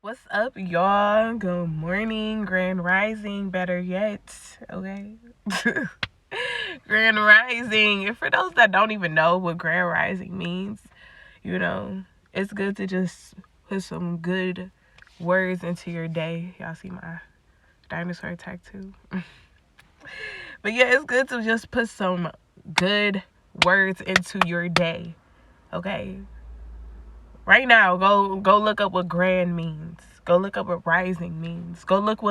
What's up, y'all? Good morning, grand rising, better yet, okay? Grand rising. And for those that don't even know what grand rising means, it's good to just put some good words into your day. Y'all see my dinosaur tattoo? But yeah, it's good to just put some good words into your day, okay? Right now, go look up what grand means. Go look up what rising means. Go look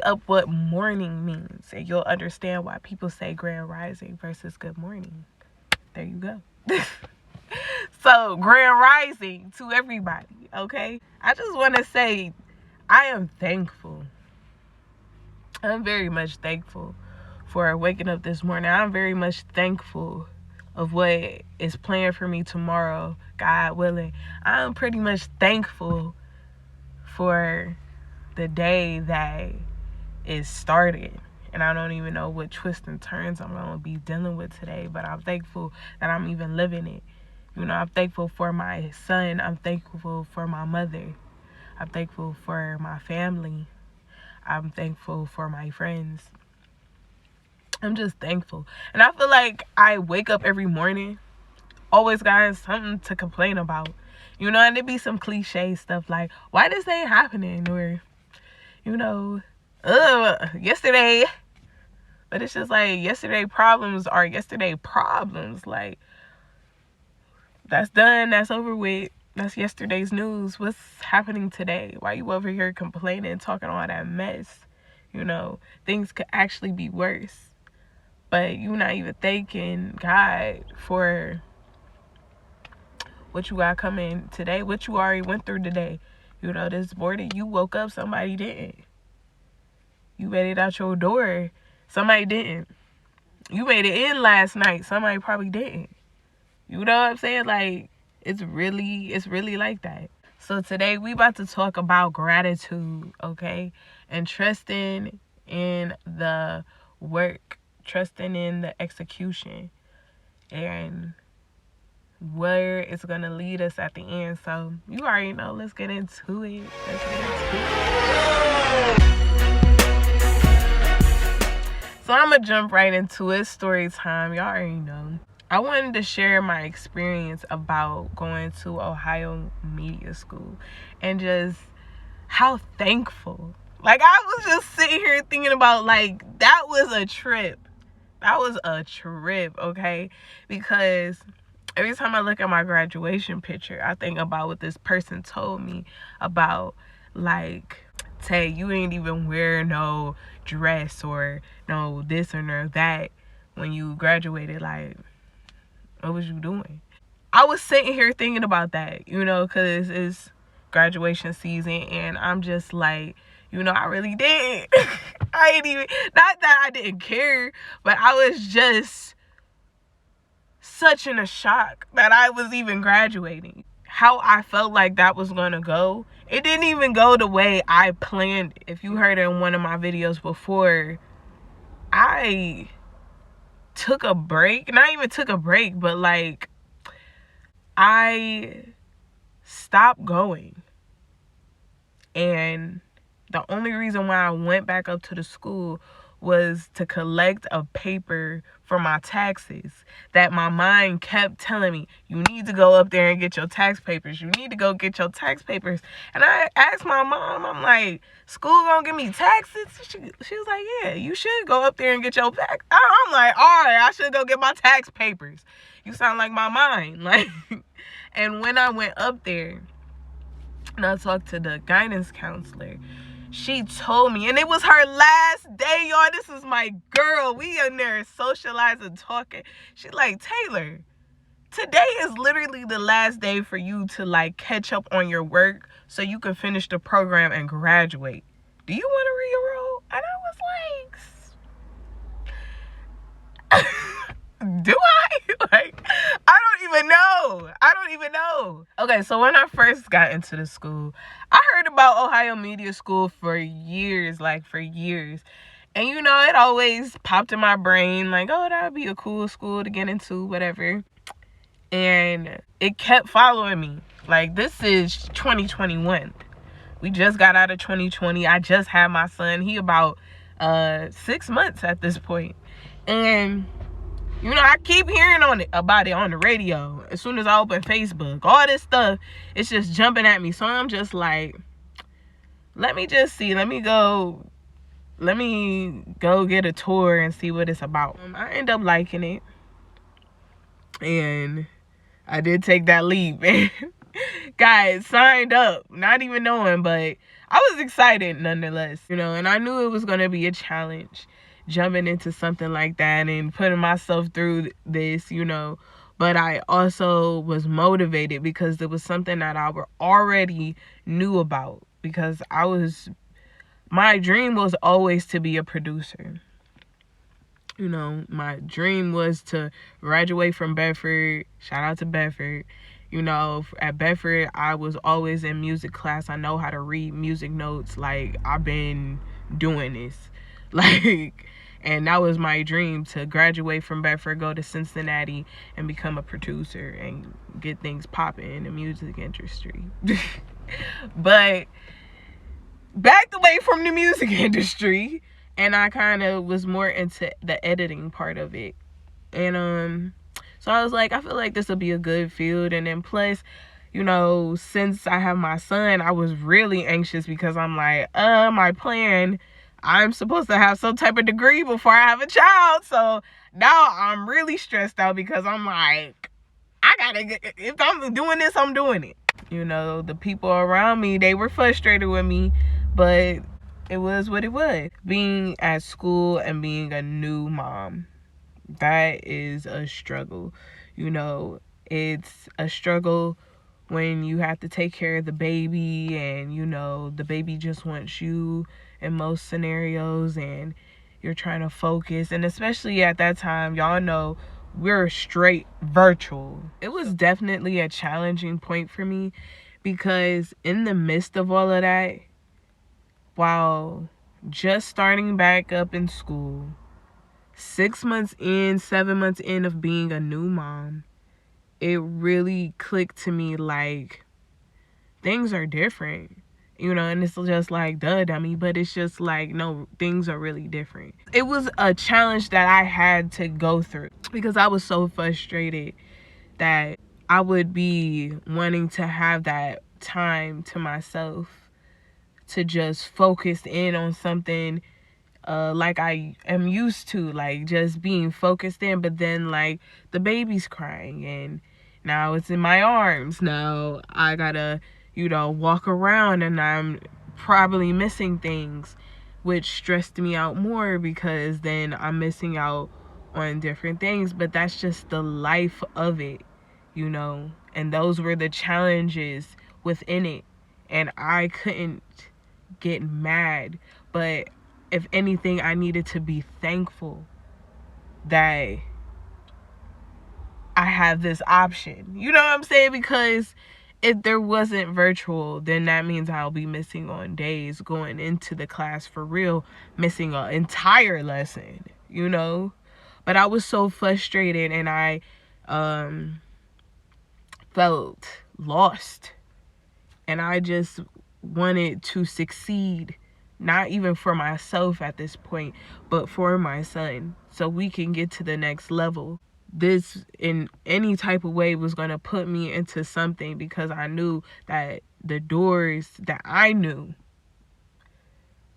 up what morning means, and you'll understand why people say grand rising versus good morning. There you go. So, grand rising to everybody, okay? I just want to say I am thankful. I'm very much thankful for waking up this morning. I'm very much thankful of what is planned for me tomorrow, God willing. I'm pretty much thankful for the day that is started. And I don't even know what twists and turns I'm going to be dealing with today, but I'm thankful that I'm even living it. I'm thankful for my son. I'm thankful for my mother. I'm thankful for my family. I'm thankful for my friends. I'm just thankful. And I feel like I wake up every morning, always got something to complain about. And it be some cliche stuff like, why this ain't happening? Or, yesterday. But it's just like, yesterday problems are yesterday problems. Like, that's done. That's over with. That's yesterday's news. What's happening today? Why you over here complaining, talking all that mess? Things could actually be worse. But you're not even thanking God for what you got coming today, what you already went through today. This morning you woke up, somebody didn't. You made it out your door, somebody didn't. You made it in last night, somebody probably didn't. You know what I'm saying? Like, it's really like that. So today we about to talk about gratitude, okay? And trusting in the work, trusting in the execution, and where it's gonna lead us at the end. So you already know. Let's get into it. So I'm gonna jump right into it. Story time. Y'all already know. I wanted to share my experience about going to Ohio Media School and just how thankful. Like, I was just sitting here thinking about, like, that was a trip. That was a trip, okay? Because every time I look at my graduation picture, I think about what this person told me about, like, Tay, you ain't even wear no dress or no this or no that when you graduated. Like, what was you doing? I was sitting here thinking about that, because it's graduation season, and I'm just like, I really did. I ain't even, not that I didn't care, but I was just such in a shock that I was even graduating. How I felt like that was gonna go, it didn't even go the way I planned it. If you heard it in one of my videos before, I took a break. Not even took a break, but like, I stopped going. And the only reason why I went back up to the school was to collect a paper for my taxes that my mind kept telling me, you need to go up there and get your tax papers. You need to go get your tax papers. And I asked my mom, I'm like, school gonna give me taxes? She was like, yeah, you should go up there and get your tax. I'm like, all right, I should go get my tax papers. You sound like my mind. Like, and when I went up there and I talked to the guidance counselor, she told me, and it was her last day, y'all. This is my girl. We in there socializing, talking. She's like, Taylor, today is literally the last day for you to, like, catch up on your work so you can finish the program and graduate. Do you want to re-enroll? And I was like, do I? Like, I don't even know. Okay, so when I first got into the school, I heard about Ohio Media School for years. And it always popped in my brain, like, oh, that would be a cool school to get into, whatever. And it kept following me. Like, this is 2021. We just got out of 2020. I just had my son. He about 6 months at this point. And you know, I keep hearing about it on the radio. As soon as I open Facebook, all this stuff, it's just jumping at me. So I'm just like, let me just see. Let me go get a tour and see what it's about. I end up liking it. And I did take that leap. Guys, signed up, not even knowing, but I was excited nonetheless, you know, and I knew it was going to be a challenge jumping into something like that and putting myself through this, you know, but I also was motivated because it was something that I already knew about, because my dream was always to be a producer. You know, my dream was to graduate from Bedford. Shout out to Bedford. You know, at Bedford, I was always in music class. I know how to read music notes. Like, I've been doing this. Like, and that was my dream, to graduate from Bedford, go to Cincinnati, and become a producer and get things popping in the music industry. But backed away from the music industry, and I kind of was more into the editing part of it. And so I was like, I feel like this will be a good field. And then plus, you know, since I have my son, I was really anxious because I'm like, my plan, I'm supposed to have some type of degree before I have a child. So now I'm really stressed out because I'm like, if I'm doing this, I'm doing it. You know, the people around me, they were frustrated with me, but it was what it was. Being at school and being a new mom, that is a struggle. You know, it's a struggle when you have to take care of the baby, and, you know, the baby just wants you in most scenarios, and you're trying to focus. And especially at that time, y'all know, we're straight virtual. It was definitely a challenging point for me, because in the midst of all of that, while just starting back up in school, 7 months in of being a new mom, it really clicked to me like things are different, you know. And it's just like, duh, dummy, but it's just like, no, things are really different. It was a challenge that I had to go through because I was so frustrated that I would be wanting to have that time to myself to just focus in on something like I am used to, like just being focused in. But then, like, the baby's crying and now it's in my arms. Now I gotta, you know, walk around, and I'm probably missing things, which stressed me out more because then I'm missing out on different things. But that's just the life of it, you know. And those were the challenges within it, and I couldn't get mad, but if anything, I needed to be thankful that I have this option. You know what I'm saying? Because if there wasn't virtual, then that means I'll be missing on days going into the class for real, missing an entire lesson, you know? But I was so frustrated, and I felt lost. And I just wanted to succeed, not even for myself at this point, but for my son, so we can get to the next level. This, in any type of way, was going to put me into something, because I knew that the doors that I knew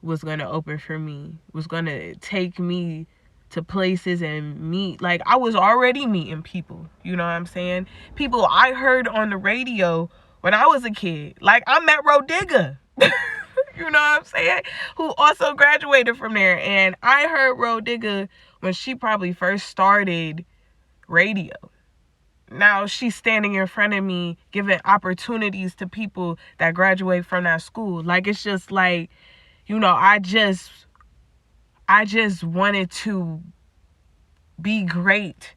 was going to open for me, was going to take me to places and meet, like, I was already meeting people, you know what I'm saying? People I heard on the radio when I was a kid. Like, I met Rodiga, you know what I'm saying, who also graduated from there. And I heard Rodiga when she probably first started radio. Now she's standing in front of me giving opportunities to people that graduate from that school. Like, it's just like, you know, I just wanted to be great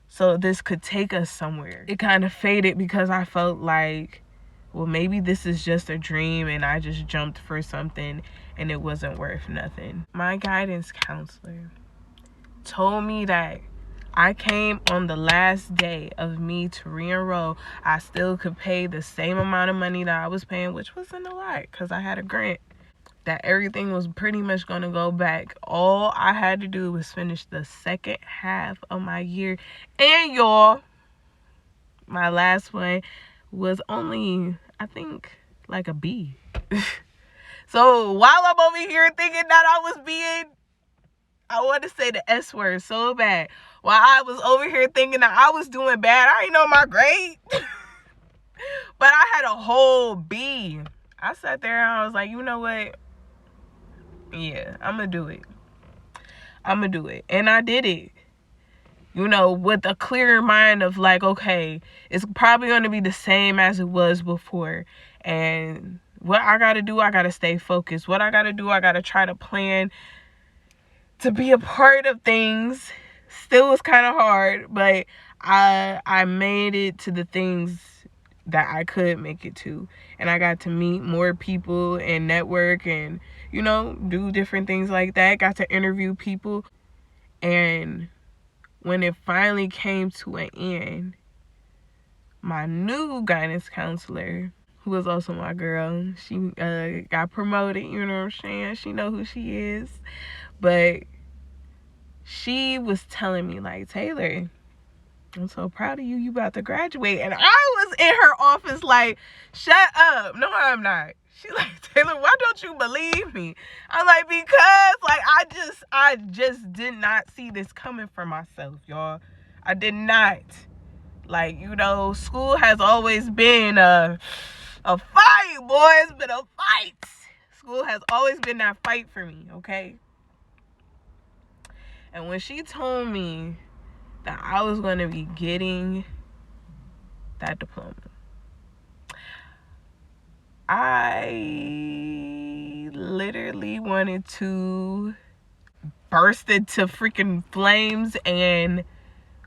so this could take us somewhere. It kind of faded because I felt like, well, maybe this is just a dream and I just jumped for something and it wasn't worth nothing. My guidance counselor told me that I came on the last day of me to re-enroll. I still could pay the same amount of money that I was paying, which wasn't a lot because I had a grant. That everything was pretty much going to go back. All I had to do was finish the second half of my year. And y'all, my last one was only, I think, like a B. So while I'm over here thinking that I want to say the S word so bad. While I was over here thinking that I was doing bad, I didn't know my grade. But I had a whole B. I sat there and I was like, you know what? Yeah, I'm going to do it. And I did it. You know, with a clear mind of like, okay, it's probably going to be the same as it was before. And what I got to do, I got to stay focused. What I got to do, I got to try to plan to be a part of things. Still was kind of hard, but I made it to the things that I could make it to. And I got to meet more people and network and, you know, do different things like that. Got to interview people. And when it finally came to an end, my new guidance counselor, who was also my girl, she got promoted, you know what I'm saying? She know who she is. But she was telling me, like, Taylor, I'm so proud of you. You about to graduate. And I was in her office like, shut up. No, I'm not. She's like, Taylor, why don't you believe me? I'm like, because like I just did not see this coming for myself, y'all. I did not. Like, you know, school has always been a fight, boy. It's been a fight. School has always been that fight for me, okay? And when she told me that I was going to be getting that diploma, I literally wanted to burst into freaking flames and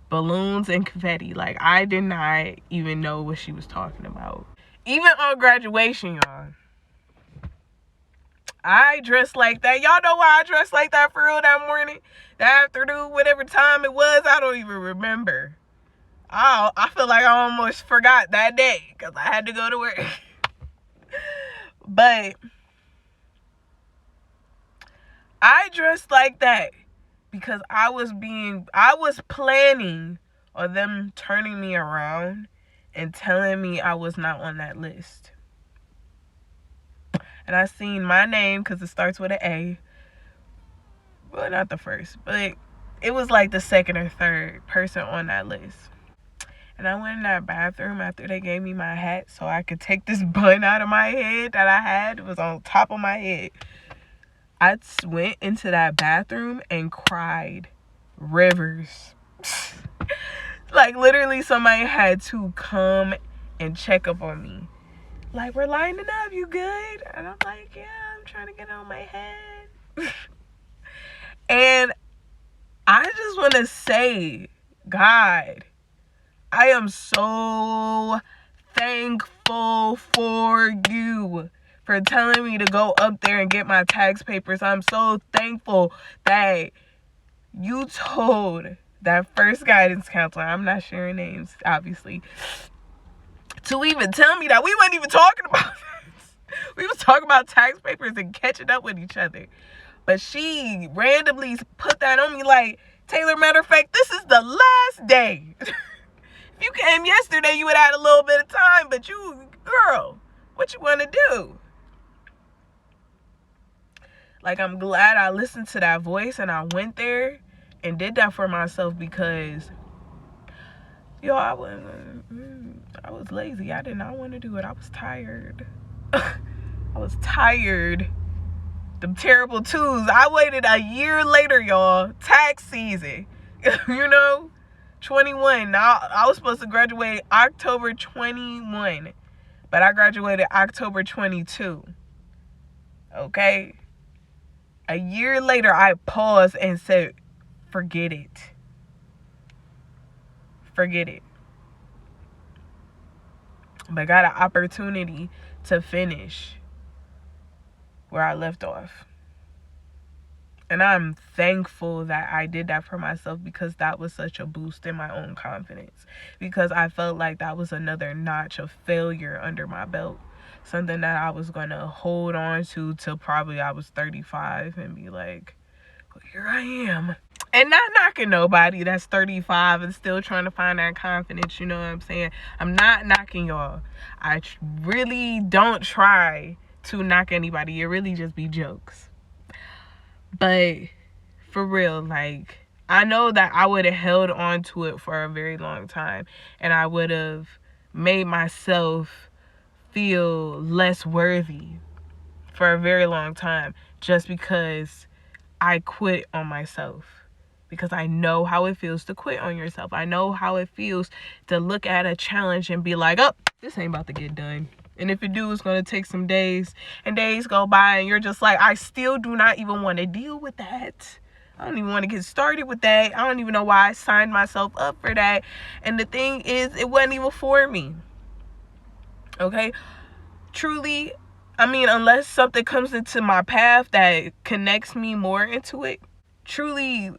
balloons and confetti. Like, I did not even know what she was talking about. Even on graduation, y'all, I dressed like that. Y'all know why I dressed like that for real that morning? That afternoon, whatever time it was, I don't even remember. I feel like I almost forgot that day because I had to go to work. But I dressed like that because I was planning on them turning me around and telling me I was not on that list. And I seen my name because it starts with an A. Well, not the first, but it was like the second or third person on that list. And I went in that bathroom after they gave me my hat so I could take this bun out of my head that I had. It was on top of my head. I went into that bathroom and cried rivers. Like, literally somebody had to come and check up on me. Like, we're lining up, you good? And I'm like, yeah, I'm trying to get on my head. And I just want to say, God, I am so thankful for you for telling me to go up there and get my tax papers. I'm so thankful that you told that first guidance counselor, I'm not sharing names, obviously, to even tell me that. We weren't even talking about this. We was talking about tax papers and catching up with each other. But she randomly put that on me like, Taylor, matter of fact, this is the last day. If you came yesterday, you would have had a little bit of time, but you, girl, what you want to do? Like, I'm glad I listened to that voice and I went there and did that for myself because, yo, I was lazy. I did not want to do it. I was tired. I was tired. Them terrible twos. I waited a year later, y'all. Tax season. You know? 21. Now, I was supposed to graduate October 21. But I graduated October 22. Okay? A year later, I paused and said, forget it. Forget it. But got an opportunity to finish where I left off. And I'm thankful that I did that for myself, because that was such a boost in my own confidence. Because I felt like that was another notch of failure under my belt. Something that I was going to hold on to till probably I was 35 and be like, well, here I am. And not knocking nobody that's 35 and still trying to find that confidence, you know what I'm saying? I'm not knocking y'all. I really don't try to knock anybody. It really just be jokes. But for real, like, I know that I would have held on to it for a very long time, and I would have made myself feel less worthy for a very long time, just because I quit on myself. Because I know how it feels to quit on yourself. I know how it feels to look at a challenge and be like, oh, this ain't about to get done. And if it do, it's going to take some days. And days go by and you're just like, I still do not even want to deal with that. I don't even want to get started with that. I don't even know why I signed myself up for that. And the thing is, it wasn't even for me. Okay? Truly, I mean, unless something comes into my path that connects me more into it, truly,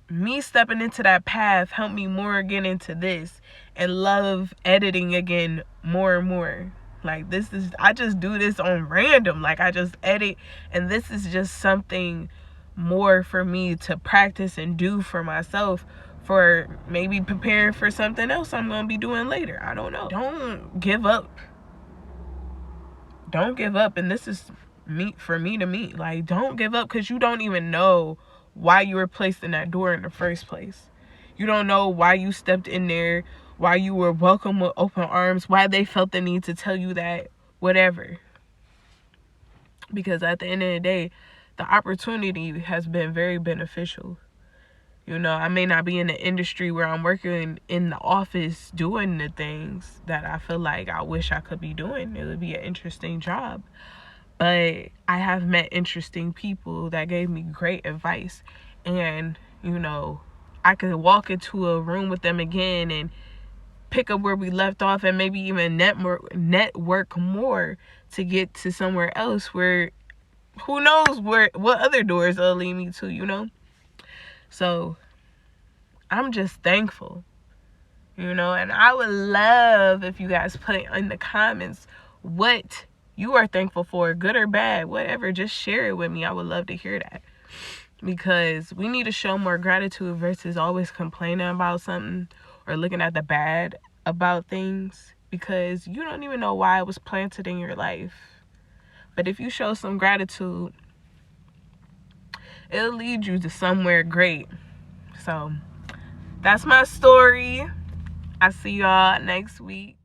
me stepping into that path helped me more get into this and love editing again more and more. Like, this is, I just do this on random. Like, I just edit, and this is just something more for me to practice and do for myself, for maybe preparing for something else I'm going to be doing later. I don't know. Don't give up. Don't give up. And this is for me to me. Like, don't give up, because you don't even know why you were placed in that door in the first place. You don't know why you stepped in there, why you were welcomed with open arms, why they felt the need to tell you that, whatever. Because at the end of the day, the opportunity has been very beneficial. You know, I may not be in the industry where I'm working in the office doing the things that I feel like I wish I could be doing. It would be an interesting job. But I have met interesting people that gave me great advice. And, you know, I could walk into a room with them again and pick up where we left off, and maybe even network more to get to somewhere else where, who knows what other doors will lead me to, you know? So I'm just thankful, you know, and I would love if you guys put it in the comments what you are thankful for, good or bad, whatever. Just share it with me. I would love to hear that, because we need to show more gratitude versus always complaining about something or looking at the bad about things, because you don't even know why it was planted in your life. But if you show some gratitude, it'll lead you to somewhere great. So that's my story. I see y'all next week.